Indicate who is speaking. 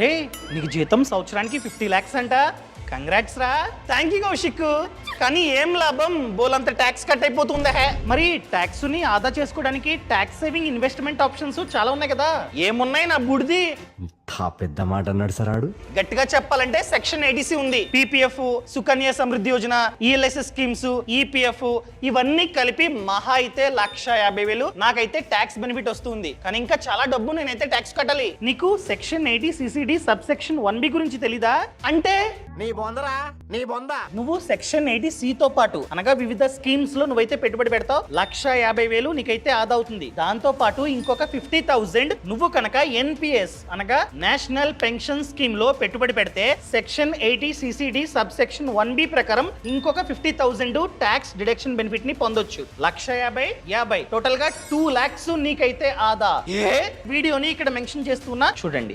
Speaker 1: రే నీకు జీతం సంవత్సరానికి 50 lakhs అంట. కంగ్రాట్స్ రా. Thank you Kaushik. కానీ ఏం లాభం, బోలంత ట్యాక్స్ కట్ అయిపోతుందే. మరి ట్యాక్స్ ని ఆదా చేసుకోవడానికి ట్యాక్స్ సేవింగ్ ఇన్వెస్ట్మెంట్ ఆప్షన్స్ చాలా ఉన్నాయి కదా. ఏమున్నాయి నా బుడిది?
Speaker 2: పెద్ద మాట అన్నాడు సార్ ఆడు.
Speaker 1: గట్టిగా చెప్పాలంటే సెక్షన్ 80C ఉంది. PPF, Sukanya Samriddhi Yojana, ఈఎల్ఐసి schemes, EPF ఇవన్నీ కలిపి మహా అయితే 1,50,000 నాకైతే ట్యాక్స్ బెనిఫిట్ వస్తుంది. కానీ ఇంకా చాలా డబ్బు నేనైతే ట్యాక్స్ కట్టాలి. నీకు section 80 CCD sub section 1B గురించి తెలీదా? అంటే
Speaker 3: నీ బొందరా, నీ బొంద.
Speaker 1: నువ్వు సెక్షన్ 80C తో పాటు అనగా వివిధ స్కీమ్స్ లో నువ్వైతే పెట్టుబడి పెడతావు, 1,50,000 నీకైతే ఆదా అవుతుంది. దాంతో పాటు ఇంకొక 50,000 నువ్వు కనుక NPS అనగా నేషనల్ పెన్షన్ స్కీమ్ లో పెట్టుబడి పెడితే section 80 CCD sub section 1B ప్రకారం ఇంకొక 50,000 ట్యాక్స్ డిడక్షన్ బెనిఫిట్ ని పొందొచ్చు. 1,50,000 టోటల్ గా 2 lakhs నీకైతే ఆదా. వీడియోని ఇక్కడ మెన్షన్ చేస్తున్నా చూడండి.